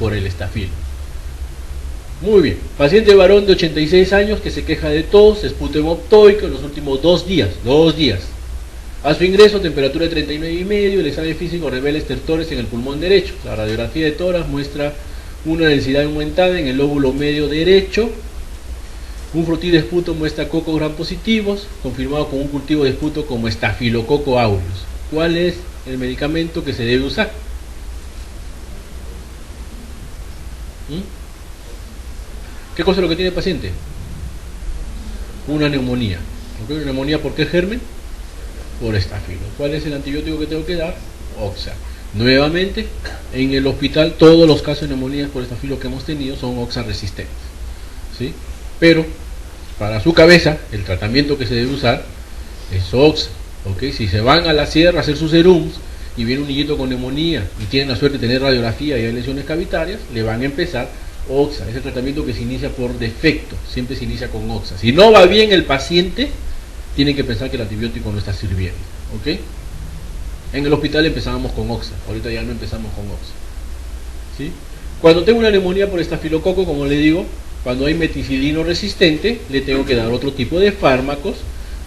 por el estafilo. Muy bien, paciente varón de 86 años que se queja de tos, esputema optoico en los últimos 2 días. A su ingreso, temperatura de 39,5, el examen físico revela estertores en el pulmón derecho. La radiografía de tórax muestra una densidad aumentada en el lóbulo medio derecho. Un frotí de esputo muestra cocos gram positivos, confirmado con un cultivo de esputo como estafilococo aureus. ¿Cuál es el medicamento que se debe usar? ¿Qué cosa es lo que tiene el paciente? Una neumonía. ¿Okay? ¿Una neumonía por qué germen? Por estafilo. ¿Cuál es el antibiótico que tengo que dar? Oxa. Nuevamente, en el hospital todos los casos de neumonías por estafilo que hemos tenido son oxa resistentes, ¿sí? Pero para su cabeza el tratamiento que se debe usar es oxa, ¿ok? Si se van a la sierra a hacer sus serums y viene un niñito con neumonía y tienen la suerte de tener radiografía y hay lesiones cavitarias, le van a empezar oxa. Es el tratamiento que se inicia por defecto, siempre se inicia con oxa. Si no va bien el paciente, tienen que pensar que el antibiótico no está sirviendo, ¿ok? En el hospital empezábamos con oxa, ahorita ya no empezamos con oxa, ¿sí? Cuando tengo una neumonía por estafilococo, como le digo, cuando hay meticilino resistente, le tengo que dar otro tipo de fármacos,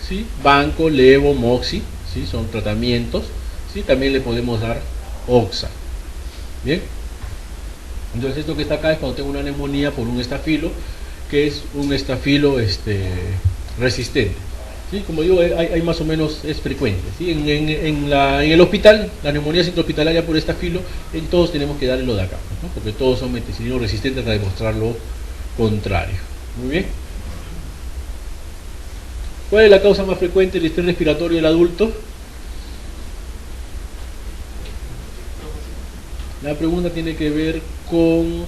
¿sí? Banco, levo, moxi, ¿sí? Son tratamientos, ¿sí? También le podemos dar oxa, ¿bien? Entonces esto que está acá es cuando tengo una neumonía por un estafilo, que es un estafilo resistente. ¿Sí? Como digo, hay más o menos, es frecuente, ¿sí? En el hospital, la neumonía intrahospitalaria por estafilo, en todos tenemos que darle lo de acá, ¿no? Porque todos son meticilino resistentes para demostrar lo contrario. Muy bien. ¿Cuál es la causa más frecuente del estrés respiratorio del adulto? La pregunta tiene que ver con,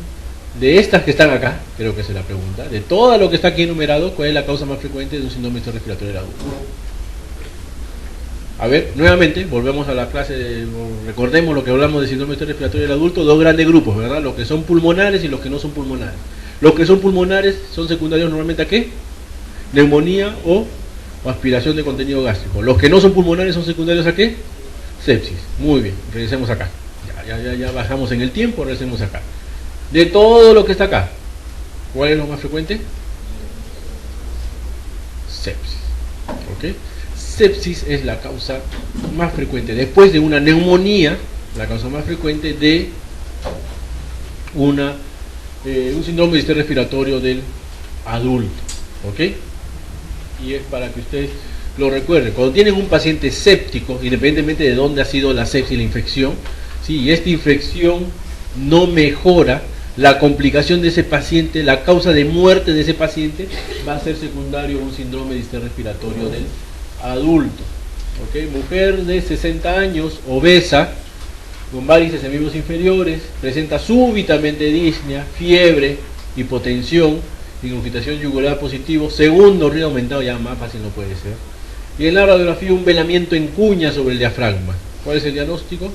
de estas que están acá, creo que es la pregunta, de todo lo que está aquí enumerado, ¿cuál es la causa más frecuente de un síndrome de estrés respiratorio del adulto? A ver, nuevamente, volvemos a la clase, recordemos lo que hablamos de síndrome de estrés respiratorio del adulto, dos grandes grupos, ¿verdad? Los que son pulmonares y los que no son pulmonares. Los que son pulmonares son secundarios normalmente ¿a qué? Neumonía o aspiración de contenido gástrico. Los que no son pulmonares son secundarios ¿a qué? Sepsis. Muy bien, regresemos acá. Ya bajamos en el tiempo, regresemos acá. De todo lo que está acá, ¿cuál es lo más frecuente? Sepsis. ¿Ok? Sepsis es la causa más frecuente. Después de una neumonía, la causa más frecuente de un síndrome de estrés respiratorio del adulto. ¿Ok? Y es para que ustedes lo recuerden. Cuando tienen un paciente séptico, independientemente de dónde ha sido la sepsis y la infección, si esta infección no mejora, la complicación de ese paciente, la causa de muerte de ese paciente va a ser secundario a un síndrome de estrés respiratorio del adulto. ¿Okay? Mujer de 60 años, obesa, con varices en miembros inferiores, presenta súbitamente disnea, fiebre, hipotensión, ingurgitación yugular positivo, segundo ruido aumentado, ya más fácil no puede ser. Y en la radiografía un velamiento en cuña sobre el diafragma. ¿Cuál es el diagnóstico?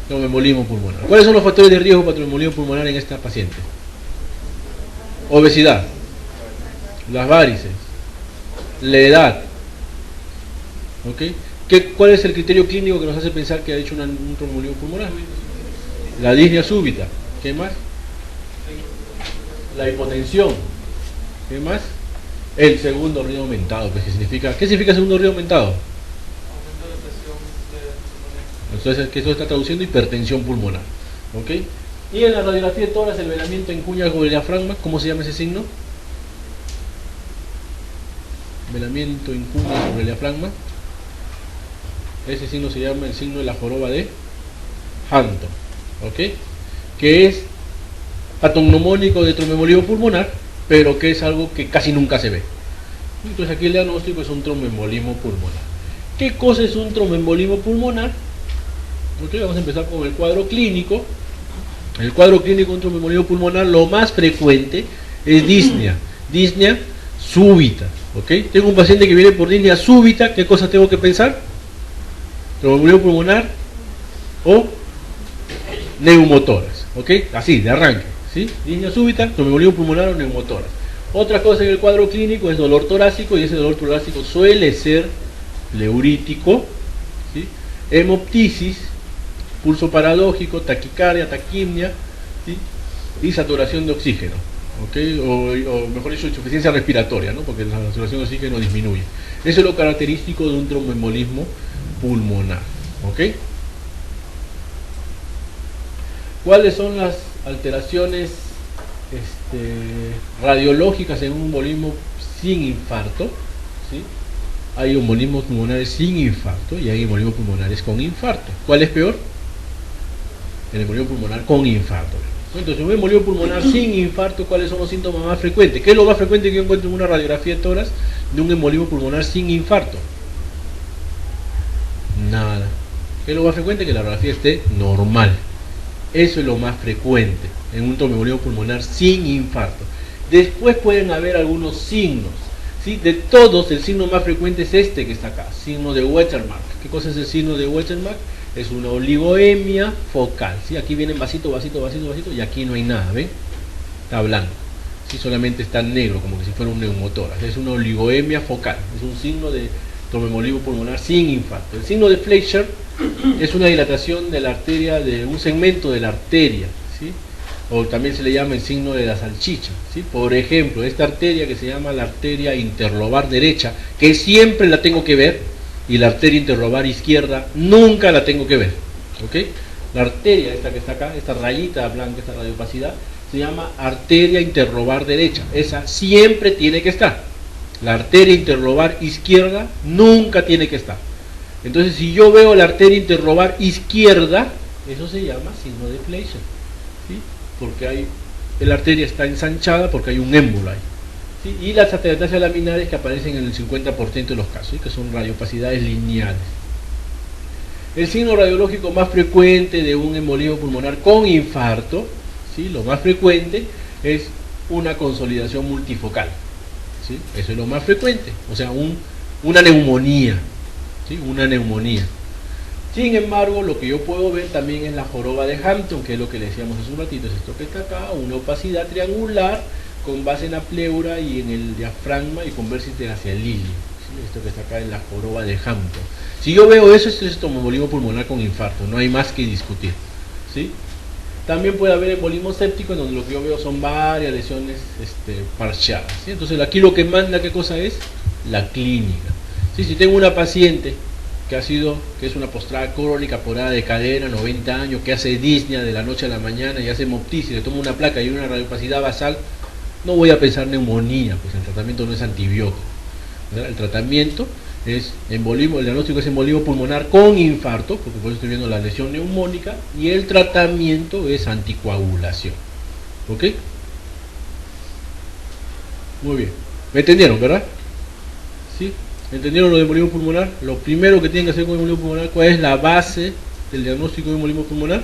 Tromboembolismo pulmonar. ¿Cuáles son los factores de riesgo para tromboembolismo pulmonar en esta paciente? Obesidad, las varices, la edad. ¿Okay? ¿Cuál es el criterio clínico que nos hace pensar que ha hecho un tromboembolismo pulmonar? La disnea súbita. ¿Qué más? La hipotensión. ¿Qué más? El segundo ruido aumentado. Pues, ¿qué significa segundo ruido aumentado? Entonces, que eso está traduciendo hipertensión pulmonar. ¿Ok? Y en la radiografía de tórax, el velamiento en cuña sobre el diafragma, ¿cómo se llama ese signo? Velamiento en cuña sobre el diafragma. Ese signo se llama el signo de la joroba de Hunter. ¿Ok? Que es patognomónico de tromboembolismo pulmonar, pero que es algo que casi nunca se ve. Entonces aquí el diagnóstico es un tromboembolismo pulmonar. ¿Qué cosa es un tromboembolismo pulmonar? Okay, vamos a empezar con el cuadro clínico. El cuadro clínico de un tromboembolismo pulmonar, lo más frecuente es disnea súbita. ¿Okay? Tengo un paciente que viene por disnea súbita, ¿qué cosa tengo que pensar? Tromboembolismo pulmonar o neumotórax. ¿Ok? Así, de arranque. ¿Sí? Disnea súbita, tromboembolismo pulmonar o neumotórax. Otra cosa en el cuadro clínico es dolor torácico, y ese dolor torácico suele ser pleurítico, ¿sí? Hemoptisis, pulso paradójico, taquicardia, taquimia, ¿sí? Y saturación de oxígeno, ¿ok? O mejor dicho, insuficiencia respiratoria, ¿no? Porque la saturación de oxígeno disminuye. Eso es lo característico de un tromboembolismo pulmonar, ¿ok? ¿Cuáles son las alteraciones radiológicas en un embolismo sin infarto? ¿Sí? Hay embolismos pulmonares sin infarto y hay embolismos pulmonares con infarto. ¿Cuál es peor? El embolismo pulmonar con infarto. Entonces, un embolismo pulmonar sin infarto, ¿cuáles son los síntomas más frecuentes? ¿Qué es lo más frecuente que yo encuentro en una radiografía de tórax de un embolismo pulmonar sin infarto? Nada. ¿Qué es lo más frecuente? Que la radiografía esté normal. Eso es lo más frecuente en un tromboembolismo pulmonar sin infarto. Después pueden haber algunos signos. ¿Sí? De todos, el signo más frecuente es este que está acá, signo de Westermarck. ¿Qué cosa es el signo de Westermarck? Es una oligoemia focal. ¿Sí? Aquí vienen vasito, vasito, vasito, vasito, y aquí no hay nada, ¿ven? Está blanco. ¿Sí? Solamente está negro, como que si fuera un neumotórax. Es una oligoemia focal. Es un signo de tromboembolismo pulmonar sin infarto. El signo de Fleischer es una dilatación de la arteria, de un segmento de la arteria, ¿sí? O también se le llama el signo de la salchicha, ¿sí? Por ejemplo, esta arteria que se llama la arteria interlobar derecha, que siempre la tengo que ver, y la arteria interlobar izquierda nunca la tengo que ver, ¿ok? La arteria esta que está acá, esta rayita blanca, esta radiopacidad, se llama arteria interlobar derecha, esa siempre tiene que estar. La arteria interlobar izquierda nunca tiene que estar. Entonces, si yo veo la arteria interlobar izquierda, eso se llama signo de Fleischer, ¿sí? Porque la arteria está ensanchada porque hay un émbolo ahí, ¿sí? Y las ateratacias laminares que aparecen en el 50% de los casos, ¿sí? Que son radiopacidades lineales. El signo radiológico más frecuente de un embolismo pulmonar con infarto, ¿sí? Lo más frecuente es una consolidación multifocal, ¿sí? Eso es lo más frecuente, o sea, una neumonía, ¿sí? Una neumonía. Sin embargo, lo que yo puedo ver también es la joroba de Hampton, que es lo que le decíamos hace un ratito, es esto que está acá, una opacidad triangular con base en la pleura y en el diafragma y con vértice hacia el ilio, ¿sí? Esto que está acá es la joroba de Hampton. Si yo veo eso, esto es tromboembolismo pulmonar con infarto, no hay más que discutir, ¿sí? También puede haber embolismo séptico, en donde lo que yo veo son varias lesiones parciales, ¿sí? Entonces aquí lo que manda, ¿qué cosa es? La clínica. ¿Sí? Si tengo una paciente que es una postrada crónica porada de cadera, 90 años, que hace disnea de la noche a la mañana y hace hemoptisis, le toma una placa y una radiopacidad basal, no voy a pensar neumonía, pues el tratamiento no es antibiótico, ¿verdad? El tratamiento es embolismo, el diagnóstico es embolismo pulmonar con infarto, porque por eso estoy viendo la lesión neumónica, y el tratamiento es anticoagulación. ¿Ok? Muy bien. ¿Me entendieron, verdad? ¿Sí? ¿Entendieron lo de embolismo pulmonar? Lo primero que tienen que hacer con el embolismo pulmonar, ¿cuál es la base del diagnóstico de embolismo pulmonar?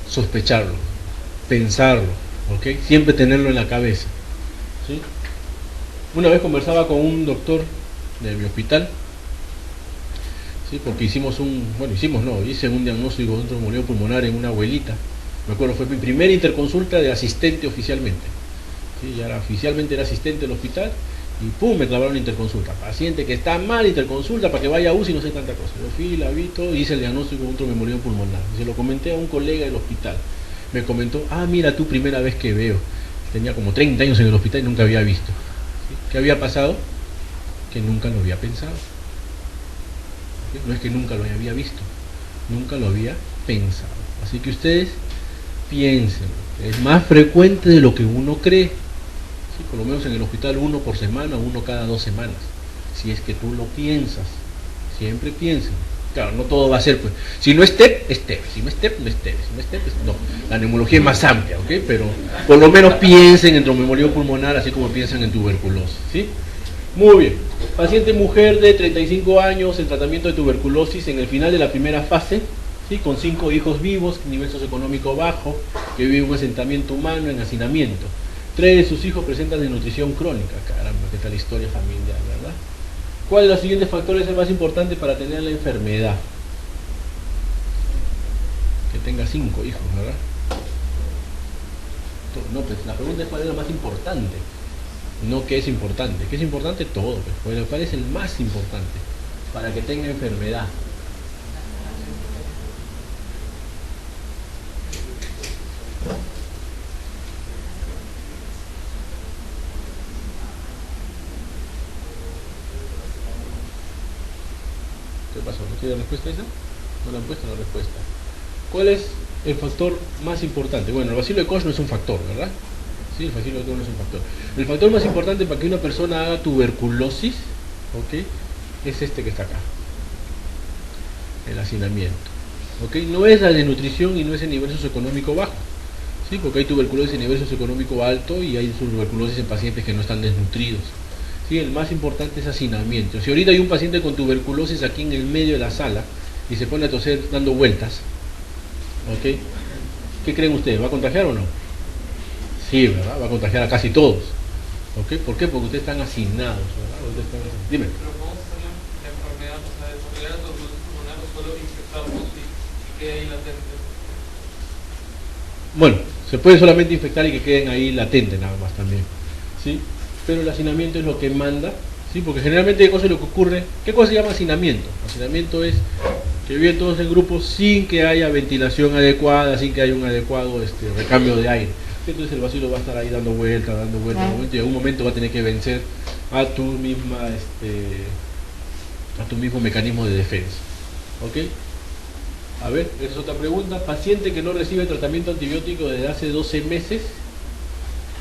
Sospecharlo, pensarlo, ¿ok? Siempre tenerlo en la cabeza, ¿sí? Una vez conversaba con un doctor de mi hospital, ¿sí? Porque hice un diagnóstico de un tromboembolismo pulmonar en una abuelita. Me acuerdo, fue mi primera interconsulta de asistente oficialmente, ¿sí? Ya oficialmente era asistente del hospital. Y pum, me clavaron interconsulta. Paciente que está mal, interconsulta para que vaya a UCI, no sé tanta cosa. Yo fui, la vi todo, hice el diagnóstico de un tromboembolismo pulmonar. Y se lo comenté a un colega del hospital. Me comentó, mira tú, primera vez que veo. Tenía como 30 años en el hospital y nunca había visto. ¿Sí? ¿Qué había pasado? Que nunca lo había pensado. ¿Sí? No es que nunca lo había visto, nunca lo había pensado. Así que ustedes piensen, es más frecuente de lo que uno cree. Por lo menos en el hospital uno por semana, uno cada 2 semanas, si es que tú lo piensas, siempre piensen. Claro, no todo va a ser, pues, si no es TEP, es TEP, si no es TEP, no es TEP, si no es TEP, no, la neumología es más amplia, ¿ok? Pero por lo menos piensen en tromboembolismo pulmonar, así como piensan en tuberculosis, ¿sí? Muy bien, paciente mujer de 35 años en tratamiento de tuberculosis en el final de la primera fase, ¿sí? Con 5 hijos vivos, nivel socioeconómico bajo, que vive en un asentamiento humano en hacinamiento. 3 de sus hijos presentan desnutrición crónica. Caramba, qué tal historia familiar, ¿verdad? ¿Cuál de los siguientes factores es el más importante para tener la enfermedad? Que tenga 5 hijos, ¿verdad? No, pues la pregunta es cuál es lo más importante. No qué es importante. ¿Qué es importante? Todo. Pues. ¿Cuál es el más importante para que tenga enfermedad? ¿Qué pasó? ¿No tiene respuesta esa? ¿No la han puesto la respuesta? ¿Cuál es el factor más importante? Bueno, el bacilo de Koch no es un factor, ¿verdad? Sí, el bacilo de Koch no es un factor. El factor más importante para que una persona haga tuberculosis, ¿ok?, es este que está acá, el hacinamiento. ¿Ok? No es la desnutrición y no es el nivel socioeconómico bajo, ¿sí? Porque hay tuberculosis en nivel socioeconómico alto y hay tuberculosis en pacientes que no están desnutridos. ¿Sí? El más importante es hacinamiento. Si ahorita hay un paciente con tuberculosis aquí en el medio de la sala y se pone a toser dando vueltas, ¿ok?, ¿qué creen ustedes? ¿Va a contagiar o no? Sí, ¿verdad? Va a contagiar a casi todos. ¿Ok? ¿Por qué? Porque ustedes están hacinados, ¿verdad? Ustedes están... Dime. Pero ¿cómo se llama la enfermedad? O sea, desarrollar tuberculosis pulmonar o solo infectarnos y quede ahí latente. Bueno, se puede solamente infectar y que queden ahí latentes nada más también, ¿sí? Pero el hacinamiento es lo que manda, ¿sí? Porque generalmente ¿qué cosa es lo que ocurre? ¿Qué cosa se llama hacinamiento? Hacinamiento es que viven todos en grupos sin que haya ventilación adecuada, sin que haya un adecuado recambio de aire. Entonces el bacilo va a estar ahí dando vueltas, y en algún momento va a tener que vencer a tu misma a tu mismo mecanismo de defensa. ¿Ok? A ver, esa es otra pregunta. Paciente que no recibe tratamiento antibiótico desde hace 12 meses,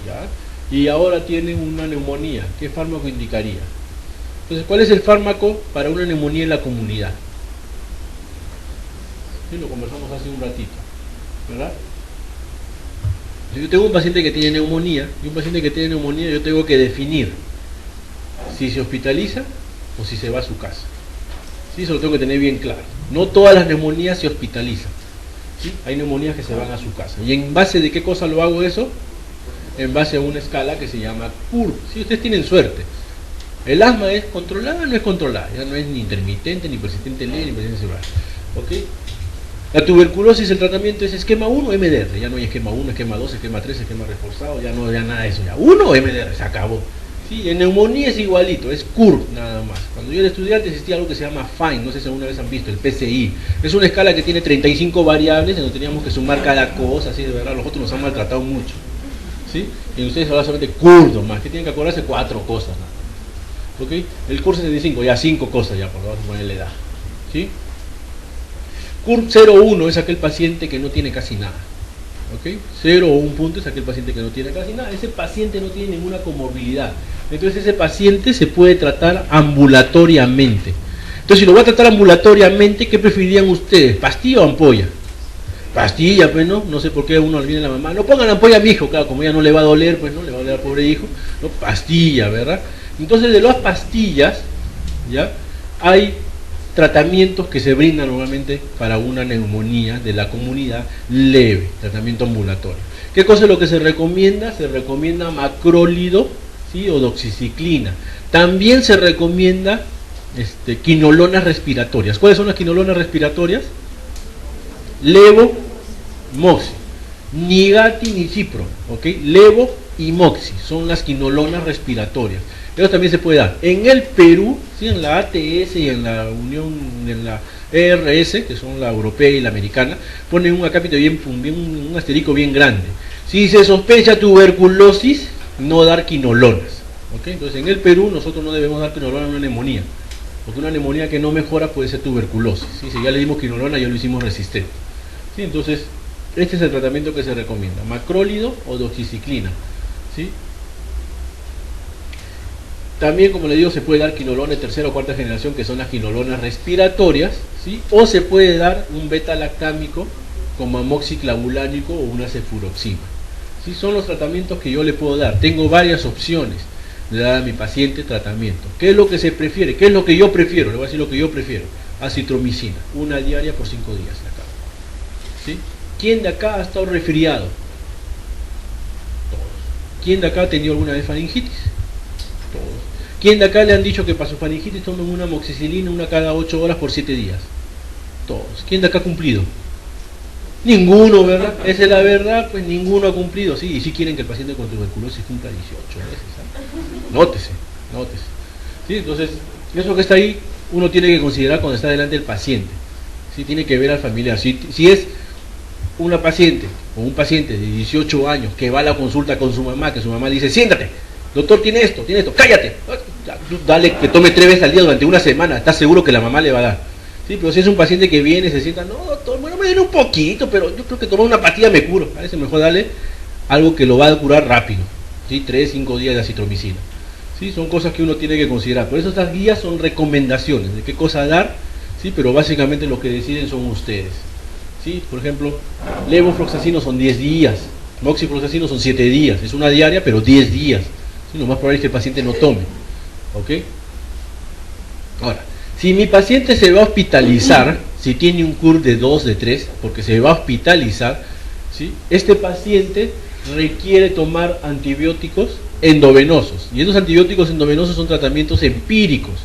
¿ya?, y ahora tiene una neumonía. ¿Qué fármaco indicaría? Entonces, ¿cuál es el fármaco para una neumonía en la comunidad? Sí, lo conversamos hace un ratito, ¿verdad? Si yo tengo un paciente que tiene neumonía, yo tengo que definir si se hospitaliza o si se va a su casa. ¿Sí? Eso lo tengo que tener bien claro. No todas las neumonías se hospitalizan, ¿sí? Hay neumonías que se van a su casa. ¿Y en base de qué cosa lo hago eso? En base a una escala que se llama CUR. ¿Sí? Ustedes tienen suerte. El asma es controlada o no es controlada. Ya no es ni intermitente, ni persistente leve, ni persistente cerebral. ¿Ok? La tuberculosis, el tratamiento es esquema 1 o MDR. Ya no hay esquema 1, esquema 2, esquema 3, esquema reforzado. Ya no, ya nada de eso. Ya 1 o MDR, se acabó. Sí, en neumonía es igualito, es CUR nada más. Cuando yo era estudiante existía algo que se llama FINE, no sé si alguna vez han visto, el PCI. Es una escala que tiene 35 variables, en donde teníamos que sumar cada cosa, así de verdad, los otros nos han maltratado mucho. ¿Sí? Y ustedes hablan solamente CUR nomás, que tienen que acordarse 4 cosas nada más. ¿Ok? El CUR 65, ya 5 cosas ya, por vamos a ponerle edad. ¿Sí? CUR 0,1 es aquel paciente que no tiene casi nada. ¿Ok? 0 o 1 punto es aquel paciente que no tiene casi nada. Ese paciente no tiene ninguna comorbilidad. Entonces ese paciente se puede tratar ambulatoriamente. Entonces si lo voy a tratar ambulatoriamente, ¿qué preferirían ustedes? ¿Pastilla o ampolla? Pastilla, pues no sé por qué uno le viene a la mamá. No pongan ampolla a mi hijo, claro, como ya no le va a doler, pues no le va a doler al pobre hijo. No, pastilla, ¿verdad? Entonces de las pastillas, ¿ya?, hay tratamientos que se brindan normalmente para una neumonía de la comunidad leve, tratamiento ambulatorio. ¿Qué cosa es lo que se recomienda? Se recomienda macrólido, ¿sí?, o doxiciclina. También se recomienda quinolonas respiratorias. ¿Cuáles son las quinolonas respiratorias? Levo, moxi, ni gati ni cipro, ¿ok? Levo y moxi son las quinolonas respiratorias. Eso también se puede dar. En el Perú, ¿sí?, en la ATS y en la Unión, en la ERS, que son la europea y la americana, ponen un acápite un asterisco bien grande. Si se sospecha tuberculosis, no dar quinolonas. ¿Ok? Entonces en el Perú nosotros no debemos dar quinolona a una neumonía, porque una neumonía que no mejora puede ser tuberculosis. ¿Sí? Si ya le dimos quinolona, ya lo hicimos resistente. ¿Sí? Entonces, este es el tratamiento que se recomienda: macrólido o doxiciclina. ¿Sí? También, como le digo, se puede dar quinolona de tercera o cuarta generación, que son las quinolonas respiratorias, ¿sí?, o se puede dar un beta-lactámico como amoxiclavulánico o una cefuroxima. ¿Sí? Son los tratamientos que yo le puedo dar. Tengo varias opciones de dar a mi paciente tratamiento. ¿Qué es lo que se prefiere? ¿Qué es lo que yo prefiero? Le voy a decir lo que yo prefiero: acitromicina, una diaria por 5 días. ¿Sí? ¿Quién de acá ha estado resfriado? Todos. ¿Quién de acá ha tenido alguna vez faringitis? Todos. ¿Quién de acá le han dicho que para su faringitis tomen una amoxicilina, una cada 8 horas por 7 días? Todos. ¿Quién de acá ha cumplido? Ninguno, ¿verdad? Esa es la verdad, pues ninguno ha cumplido. Sí, y si quieren que el paciente con tuberculosis cumpla 18 veces, ¿sabes? Nótese. ¿Sí? Entonces, eso que está ahí, uno tiene que considerar cuando está delante del paciente. ¿Sí? Tiene que ver al familiar. Si es una paciente o un paciente de 18 años que va a la consulta con su mamá, que su mamá le dice: siéntate, doctor, tiene esto, cállate. Dale que tome 3 veces al día durante una semana, ¿estás seguro que la mamá le va a dar? Sí, pero si es un paciente que viene y se sienta, no, doctor, bueno, me duele un poquito, pero yo creo que tomar una pastilla me curo. A veces mejor darle algo que lo va a curar rápido, ¿sí? 3, 5 días de acitromicina. ¿Sí? Son cosas que uno tiene que considerar. Por eso estas guías son recomendaciones de qué cosa dar, ¿sí? Pero básicamente lo que deciden son ustedes. ¿Sí? Por ejemplo, levofloxacino son 10 días, moxifloxacino son 7 días, es una diaria, pero 10 días. ¿Sí? Lo más probable es que el paciente no tome. ¿Ok? Ahora, si mi paciente se va a hospitalizar, si tiene un CUR de 2, de 3, porque se va a hospitalizar, ¿sí? Este paciente requiere tomar antibióticos endovenosos. Y esos antibióticos endovenosos son tratamientos empíricos,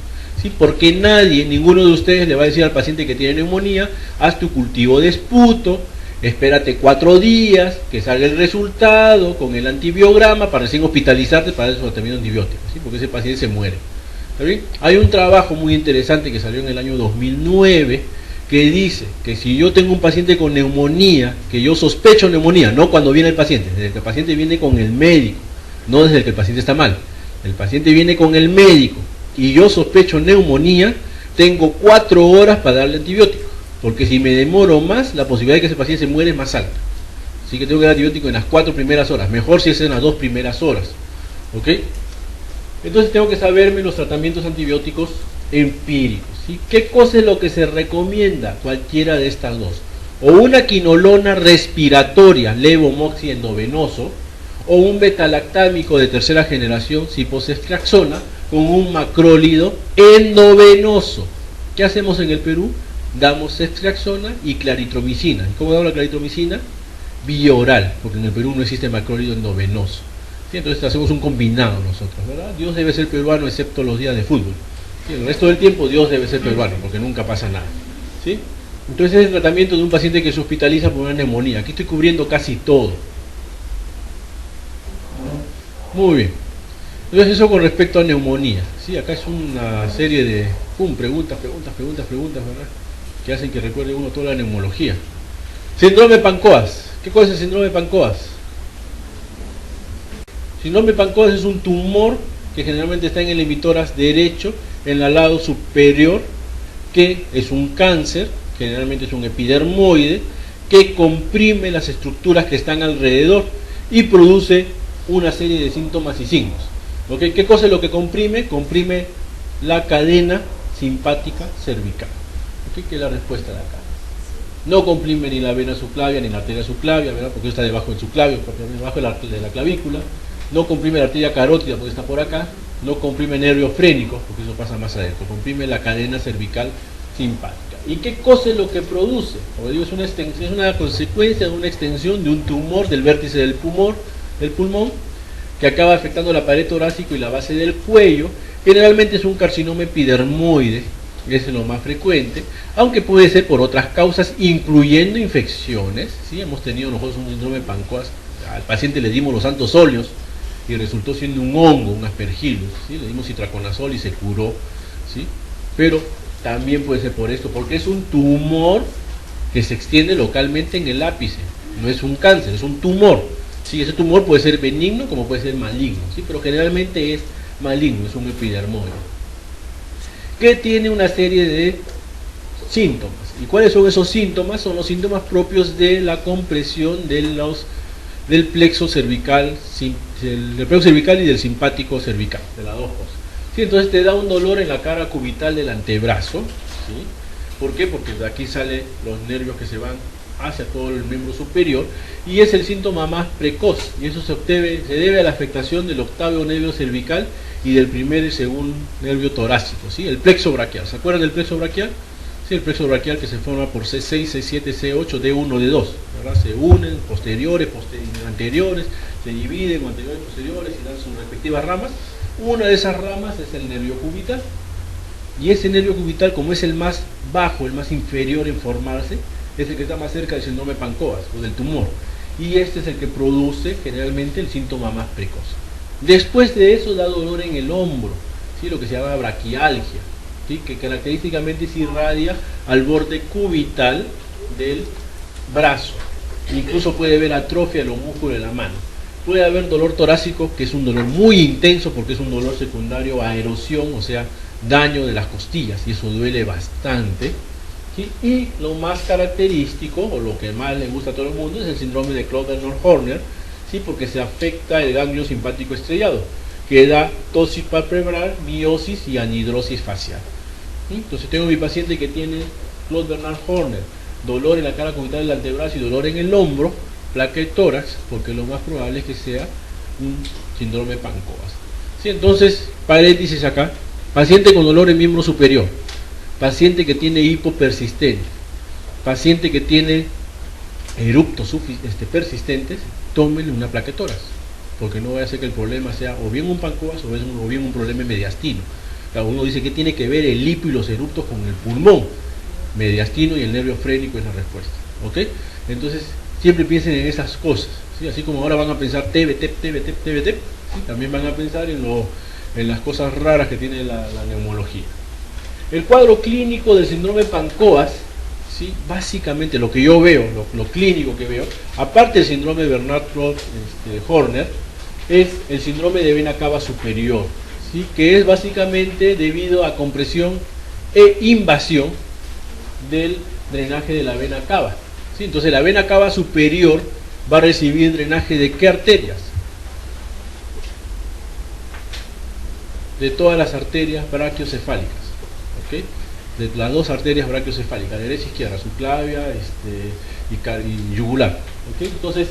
¿sí? Porque nadie, ninguno de ustedes le va a decir al paciente que tiene neumonía, haz tu cultivo de esputo, espérate 4 días, que salga el resultado con el antibiograma para recién hospitalizarte para el tratamiento antibiótico, ¿sí? Porque ese paciente se muere. ¿Está bien? Hay un trabajo muy interesante que salió en el año 2009 que dice que si yo tengo un paciente con neumonía, que yo sospecho neumonía, no cuando viene el paciente, desde que el paciente viene con el médico, no desde que el paciente está mal, el paciente viene con el médico y yo sospecho neumonía, tengo 4 horas para darle antibiótico, porque si me demoro más, la posibilidad de que ese paciente se muere es más alta. Así que tengo que dar antibiótico en las 4 primeras horas, mejor si es en las 2 primeras horas. ¿Ok? Entonces tengo que saberme los tratamientos antibióticos empíricos. ¿Sí? ¿Qué cosa es lo que se recomienda? Cualquiera de estas dos. O una quinolona respiratoria, levomoxi endovenoso, o un betalactámico de tercera generación, ciprofloxacina, con un macrólido endovenoso. ¿Qué hacemos en el Perú? Damos ceftriaxona y claritromicina. ¿Y cómo damos la claritromicina? Vía oral, porque en el Perú no existe macrólido endovenoso. ¿Sí? Entonces hacemos un combinado nosotros, ¿verdad? Dios debe ser peruano excepto los días de fútbol. ¿Sí? El resto del tiempo Dios debe ser peruano, porque nunca pasa nada. ¿Sí? Entonces es el tratamiento de un paciente que se hospitaliza por una neumonía. Aquí estoy cubriendo casi todo. Muy bien. Entonces eso con respecto a neumonía. ¿Sí? Acá es una serie de preguntas, ¿verdad? Que hacen que recuerde uno toda la neumología. Síndrome de Pancoas. ¿Qué cosa es el síndrome de Pancoas? Síndrome de Pancoas es un tumor que generalmente está en el emitoras derecho, en el lado superior, que es un cáncer, generalmente es un epidermoide, que comprime las estructuras que están alrededor y produce una serie de síntomas y signos. ¿Okay? ¿Qué cosa es lo que comprime? Comprime la cadena simpática cervical. ¿Okay? Que es la respuesta de acá. No comprime ni la vena subclavia ni la arteria subclavia, ¿verdad? Porque está debajo del subclavio, debajo de la clavícula. No comprime la arteria carótida porque está por acá. No comprime nervios frénicos porque eso pasa más adentro. Comprime la cadena cervical simpática. ¿Y qué cosa es lo que produce? Como digo, es una consecuencia de una extensión de un tumor del vértice del pulmón que acaba afectando la pared torácica y la base del cuello. Generalmente es un carcinoma epidermoide, es lo más frecuente, aunque puede ser por otras causas, incluyendo infecciones. ¿Sí? Hemos tenido nosotros un síndrome de Pancoas, al paciente le dimos los santos óleos y resultó siendo un hongo, un aspergillus, ¿sí? Le dimos itraconazol y se curó, ¿sí? Pero también puede ser por esto, porque es un tumor que se extiende localmente en el ápice, no es un cáncer, es un tumor. Sí, ese tumor puede ser benigno como puede ser maligno, ¿sí? Pero generalmente es maligno, es un epidermoide, que tiene una serie de síntomas. ¿Y cuáles son esos síntomas? Son los síntomas propios de la compresión del plexo cervical, del plexo cervical y del simpático cervical, de las dos cosas. ¿Sí? Entonces te da un dolor en la cara cubital del antebrazo. ¿Sí? ¿Por qué? Porque de aquí salen los nervios que se van hacia todo el miembro superior y es el síntoma más precoz, y eso se debe a la afectación del octavo nervio cervical y del primer y segundo nervio torácico, ¿sí? El plexo braquial. ¿Se acuerdan del plexo braquial? Sí, el plexo braquial que se forma por C6, C7, C8, D1, D2, ¿verdad? Se unen posteriores, anteriores, se dividen con anteriores y posteriores y dan sus respectivas ramas. Una de esas ramas es el nervio cubital, y ese nervio cubital, como es el más bajo, el más inferior en formarse, es el que está más cerca del síndrome de Pancoas o del tumor, y este es el que produce generalmente el síntoma más precoz. Después de eso da dolor en el hombro, ¿sí? Lo que se llama braquialgia, ¿sí? Que característicamente se irradia al borde cubital del brazo. Incluso puede haber atrofia de los músculos de la mano. Puede haber dolor torácico, que es un dolor muy intenso porque es un dolor secundario a erosión, o sea, daño de las costillas, y eso duele bastante. ¿sí? Y lo más característico, o lo que más le gusta a todo el mundo, es el síndrome de Claude-Bernard-Horner, ¿sí? Porque se afecta el ganglio simpático estrellado, que da tosis palpebral, miosis y anhidrosis facial. ¿Sí? Entonces tengo mi paciente que tiene Claude-Bernard-Horner, dolor en la cara cunital del antebrazo y dolor en el hombro, placa de tórax, porque lo más probable es que sea un síndrome Pancoas. ¿Sí? Entonces, paréntesis acá, paciente con dolor en miembro superior, paciente que tiene hipo persistente, paciente que tiene eruptos persistentes, tómenle una placa de tórax, porque no vaya a ser que el problema sea o bien un Pancoas o bien un problema mediastino. Cada uno dice que tiene que ver el hipo y los eruptos con el pulmón, mediastino y el nervio frénico es la respuesta. ¿Ok? Entonces, siempre piensen en esas cosas, ¿sí? Así como ahora van a pensar TBT, ¿sí? También van a pensar en las cosas raras que tiene la neumología. El cuadro clínico del síndrome Pancoas, ¿sí? Básicamente lo que yo veo, lo clínico que veo, aparte del síndrome Bernard-Horner, es el síndrome de vena cava superior, ¿sí? Que es básicamente debido a compresión e invasión del drenaje de la vena cava. ¿Sí? Entonces la vena cava superior va a recibir drenaje de ¿qué arterias? De todas las arterias brachiocefálicas, ¿ok? De las dos arterias brachiocefálicas, derecha e izquierda, subclavia y yugular, ¿ok? Entonces,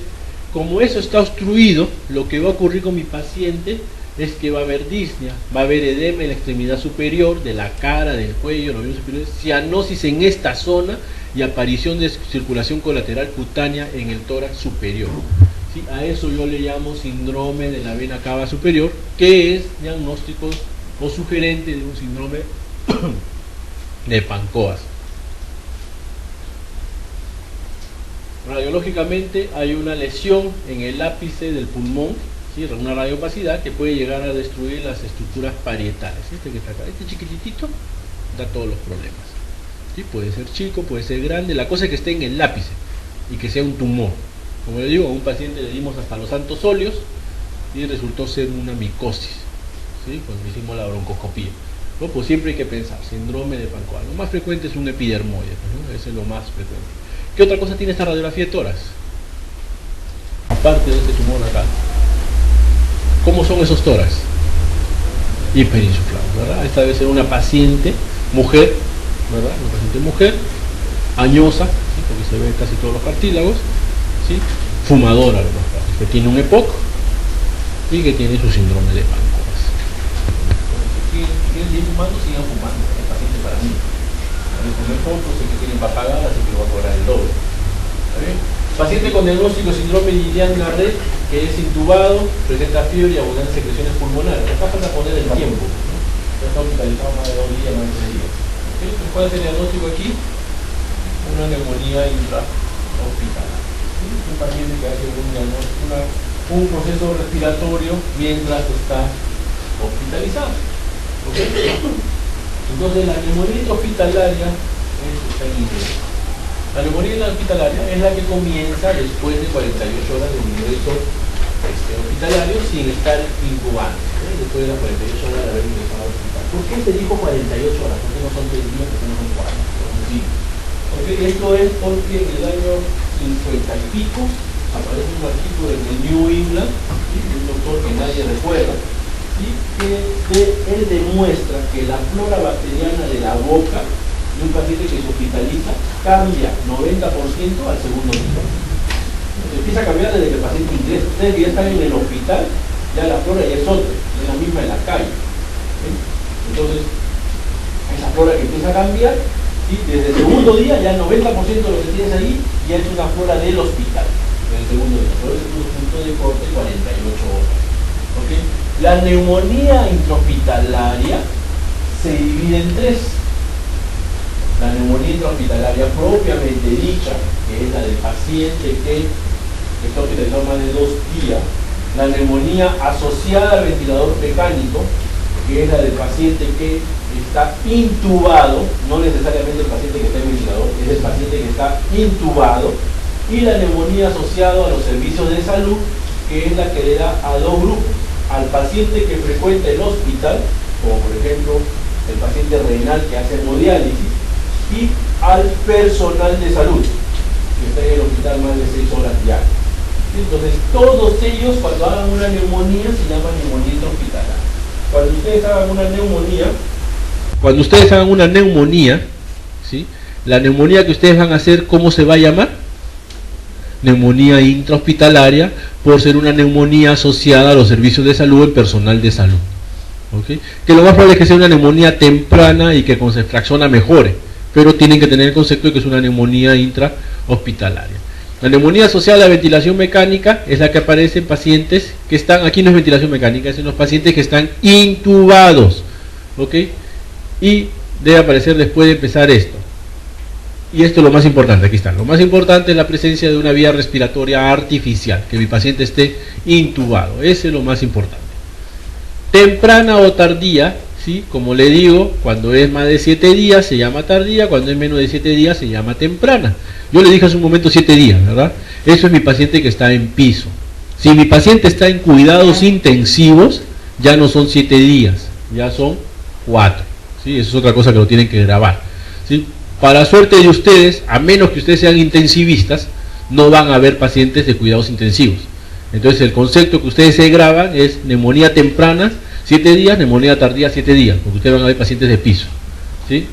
como eso está obstruido, lo que va a ocurrir con mi paciente es que va a haber disnea, va a haber edema en la extremidad superior, de la cara, del cuello, los miembros superiores, cianosis en esta zona y aparición de circulación colateral cutánea en el tórax superior. ¿Sí? A eso yo le llamo síndrome de la vena cava superior, que es diagnóstico o sugerente de un síndrome de Pancoas. Radiológicamente hay una lesión en el ápice del pulmón, ¿sí? Una radiopacidad que puede llegar a destruir las estructuras parietales. Este que está acá, este chiquitito, da todos los problemas. ¿Sí? Puede ser chico, puede ser grande, la cosa es que esté en el ápice y que sea un tumor. Como le digo, a un paciente le dimos hasta los santos óleos y resultó ser una micosis, ¿sí? Cuando hicimos la broncoscopía. ¿No? Pues siempre hay que pensar, síndrome de Pancoas. Lo más frecuente es un epidermoide, ¿no? Ese es lo más frecuente. ¿Qué otra cosa tiene esta radiografía de tórax? Aparte de este tumor acá. ¿Cómo son esos tórax? Hiperinsuflados, ¿verdad? Esta debe ser una paciente mujer, ¿verdad? Una paciente mujer, añosa, ¿sí? Porque se ven casi todos los cartílagos, ¿sí? Fumadora, ¿verdad? Que tiene un EPOC y que tiene su síndrome de Pancoas. Si quieren seguir fumando, sigan fumando, es paciente para mí. Comer poco, sé que tienen para pagar, así que voy a cobrar el doble. ¿Está bien? Paciente con diagnóstico de síndrome de Guillain-Barré, que es intubado, presenta fiebre y abundantes secreciones pulmonares. Acá falta poner el tiempo, ¿no? Ya está hospitalizado más de 2 días, más de 3 días. ¿Okay? ¿Cuál es el diagnóstico aquí? Una neumonía intrahospitalaria. ¿Sí? Un paciente que hace un proceso respiratorio mientras está hospitalizado. ¿Okay? Entonces la neumonía intrahospitalaria está en inglés. La neumonía hospitalaria es la que comienza después de 48 horas de ingreso hospitalario sin estar incubando, después de las 48 horas de haber ingresado al hospital. ¿Por qué se dijo 48 horas? ¿Por qué no son 3 días? ¿Por qué no son 4? Son 5. Porque esto es porque en el año 50 y pico aparece un artículo en el New England, ¿sí? De un doctor que nadie recuerda, ¿sí? Que él demuestra que la flora bacteriana de la boca de un paciente que se hospitaliza cambia 90% al segundo día. Empieza a cambiar desde que el paciente ingresa. Ustedes que ya están en el hospital, ya la flora ya es otra, es la misma de la calle. ¿Sí? Entonces, esa flora que empieza a cambiar, ¿sí? Desde el segundo día ya el 90% de lo que tienes ahí ya es una flora del hospital. En el segundo día. Por eso es un punto de corte 48 horas. ¿Okay? La neumonía intrahospitalaria se divide en 3. La neumonía intrahospitalaria propiamente dicha, que es la del paciente que está hospitalizado más de 2 días. La neumonía asociada al ventilador mecánico, que es la del paciente que está intubado, no necesariamente el paciente que está en ventilador, es el paciente que está intubado. Y la neumonía asociada a los servicios de salud, que es la que le da a 2 grupos: al paciente que frecuenta el hospital, como por ejemplo el paciente renal que hace hemodiálisis, y al personal de salud, que está en el hospital más de 6 horas diarias. Entonces, todos ellos, cuando hagan una neumonía, se llama neumonía intrahospitalaria. Cuando ustedes hagan una neumonía, ¿sí? La neumonía que ustedes van a hacer, ¿cómo se va a llamar? Neumonía intrahospitalaria, por ser una neumonía asociada a los servicios de salud en personal de salud. ¿Okay? Que lo más probable es que sea una neumonía temprana y que con ceftriaxona mejore, pero tienen que tener el concepto de que es una neumonía intrahospitalaria. La neumonía asociada a la ventilación mecánica es la que aparece en pacientes que están, aquí no es ventilación mecánica, es en los pacientes que están intubados, ¿ok? Y debe aparecer después de empezar esto. Y esto es lo más importante, aquí está. Lo más importante es la presencia de una vía respiratoria artificial, que mi paciente esté intubado, ese es lo más importante. Temprana o tardía, ¿sí? Como le digo, cuando es más de 7 días se llama tardía, cuando es menos de 7 días se llama temprana. Yo le dije hace un momento 7 días, ¿verdad? Eso es mi paciente que está en piso. Si mi paciente está en cuidados intensivos, ya no son 7 días, ya son 4. ¿Sí? Eso es otra cosa que lo tienen que grabar. ¿Sí? Para suerte de ustedes, a menos que ustedes sean intensivistas, no van a haber pacientes de cuidados intensivos. Entonces el concepto que ustedes se graban es neumonía temprana 7 días, neumonía tardía 7 días, porque ustedes van a ver pacientes de piso. ¿Sí?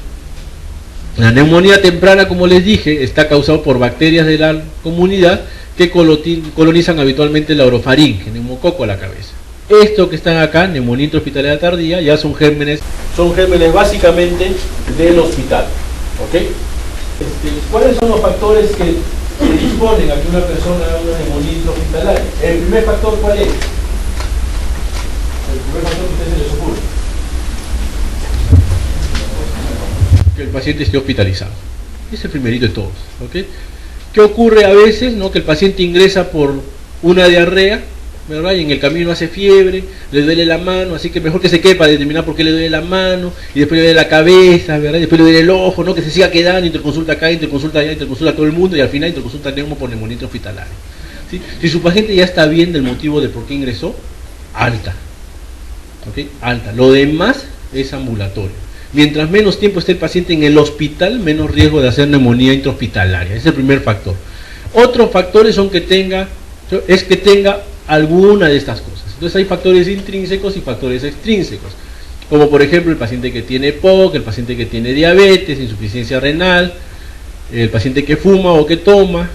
La neumonía temprana, como les dije, está causada por bacterias de la comunidad que colonizan habitualmente la orofaringe, neumococo a la cabeza. Esto que están acá, neumonía intrahospitalaria tardía, ya son gérmenes básicamente del hospital. ¿Ok? ¿Cuáles son los factores que disponen a que una persona haga una neumonía intrahospitalaria? El primer factor, ¿cuál es? El primer factor que a ustedes se les ocurre. Que el paciente esté hospitalizado. Es el primerito de todos. ¿Okay? ¿Qué ocurre a veces? ¿No? Que el paciente ingresa por una diarrea, ¿verdad? Y en el camino hace fiebre, le duele la mano, así que mejor que se quede para determinar por qué le duele la mano, y después le duele la cabeza, ¿verdad? Y después le duele el ojo, ¿no? Que se siga quedando, interconsulta acá, interconsulta allá, interconsulta a todo el mundo, y al final interconsulta neumo por neumonía intrahospitalaria. ¿Sí? Si su paciente ya está bien del motivo de por qué ingresó, alta. ¿Okay? Alta. Lo demás es ambulatorio. Mientras menos tiempo esté el paciente en el hospital, menos riesgo de hacer neumonía intrahospitalaria. Ese es el primer factor. Otros factores son que tenga alguna de estas cosas. Entonces hay factores intrínsecos y factores extrínsecos, como por ejemplo el paciente que tiene POC, el paciente que tiene diabetes, insuficiencia renal, el paciente que fuma o que toma,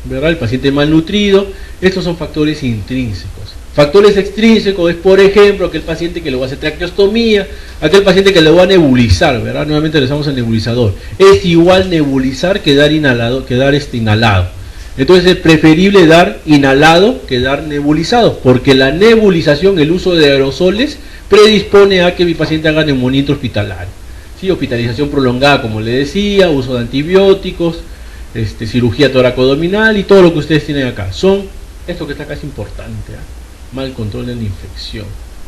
¿verdad? El paciente malnutrido. Estos son factores intrínsecos. Factores extrínsecos es, por ejemplo, aquel paciente que le va a hacer traqueostomía, aquel paciente que le va a nebulizar, ¿verdad? Nuevamente le usamos el nebulizador. Es igual nebulizar que dar inhalado, inhalado. Entonces es preferible dar inhalado que dar nebulizado, porque la nebulización, el uso de aerosoles, predispone a que mi paciente haga neumonía intrahospitalaria. ¿Sí? Hospitalización prolongada, como le decía, uso de antibióticos, cirugía toracoabdominal y todo lo que ustedes tienen acá. Esto que está acá es importante, mal control de la infección.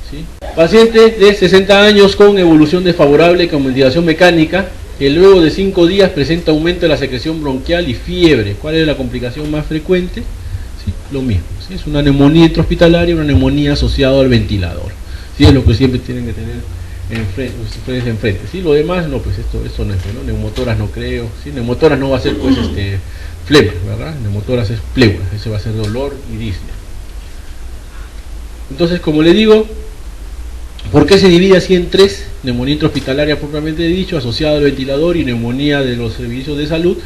¿Sí? Paciente de 60 años con evolución desfavorable con ventilación mecánica, que luego de 5 días presenta aumento de la secreción bronquial y fiebre. ¿Cuál es la complicación más frecuente? ¿Sí? Lo mismo, ¿sí? Es una neumonía intrahospitalaria, una neumonía asociada al ventilador. ¿Sí? Es lo que siempre tienen que tener enfrente. ¿Sí? Lo demás, no, pues esto no es, ¿no? Neumotoras no creo. ¿Sí? Neumotoras no va a ser pues flema, ¿verdad? Neumotoras es pleura, ese va a ser dolor y disnea. Entonces, como le digo, ¿por qué se divide así en 3? Neumonía intrahospitalaria propiamente dicho, asociada al ventilador, y neumonía de los servicios de salud,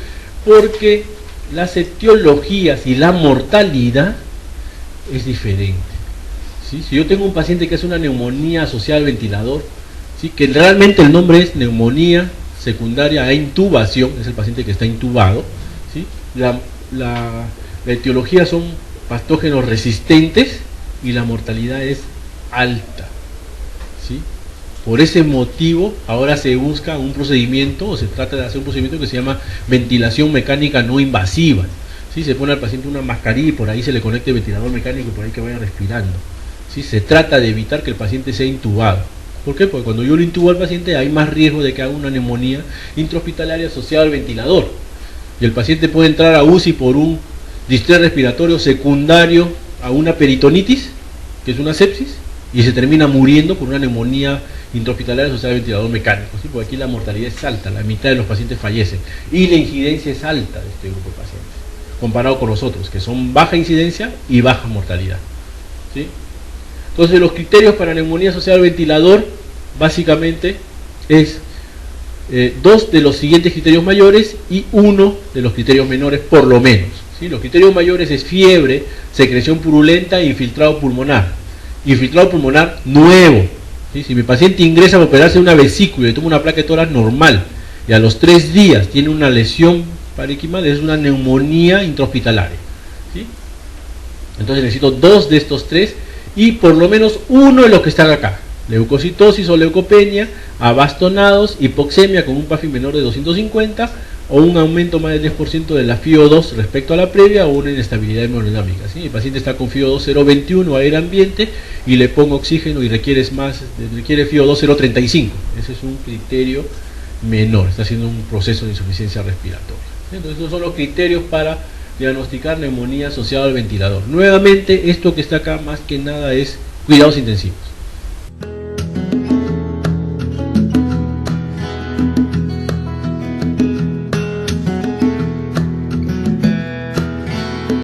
porque las etiologías y la mortalidad es diferente. ¿Sí? Si yo tengo un paciente que hace una neumonía asociada al ventilador, ¿sí? Que realmente el nombre es neumonía secundaria a intubación, es el paciente que está intubado, ¿sí? La etiología son patógenos resistentes y la mortalidad es alta. ¿Sí? Por ese motivo ahora se busca un procedimiento, o se trata de hacer un procedimiento que se llama ventilación mecánica no invasiva. ¿Sí? Se pone al paciente una mascarilla y por ahí se le conecta el ventilador mecánico y por ahí que vaya respirando. ¿Sí? Se trata de evitar que el paciente sea intubado. ¿Por qué? Porque cuando yo lo intubo al paciente hay más riesgo de que haga una neumonía intrahospitalaria asociada al ventilador. Y el paciente puede entrar a UCI por un distrés respiratorio secundario a una peritonitis, que es una sepsis, y se termina muriendo por una neumonía intrahospitalaria asociada al ventilador mecánico, ¿sí? Porque aquí la mortalidad es alta, la mitad de los pacientes fallecen y la incidencia es alta de este grupo de pacientes, comparado con los otros, que son baja incidencia y baja mortalidad, ¿sí? Entonces los criterios para neumonía asociada al ventilador básicamente es 2 de los siguientes criterios mayores y 1 de los criterios menores por lo menos, ¿sí? Los criterios mayores es fiebre, secreción purulenta e infiltrado pulmonar. Infiltrado pulmonar nuevo, ¿sí? Si mi paciente ingresa para operarse una vesícula y toma una placa de tórax normal y a los 3 días tiene una lesión parenquimal, es una neumonía intrahospitalaria, ¿sí? Entonces necesito 2 de estos 3 y por lo menos 1 de los que están acá: leucocitosis o leucopenia, abastonados, hipoxemia con un PAFI menor de 250 o un aumento más del 10% de la FiO2 respecto a la previa o una inestabilidad hemodinámica, ¿sí? El paciente está con FiO2 0.21 a aire ambiente y le pongo oxígeno y requiere FiO2 0.35. Ese es un criterio menor, está haciendo un proceso de insuficiencia respiratoria. Entonces esos son los criterios para diagnosticar neumonía asociada al ventilador. Nuevamente, esto que está acá más que nada es cuidados intensivos.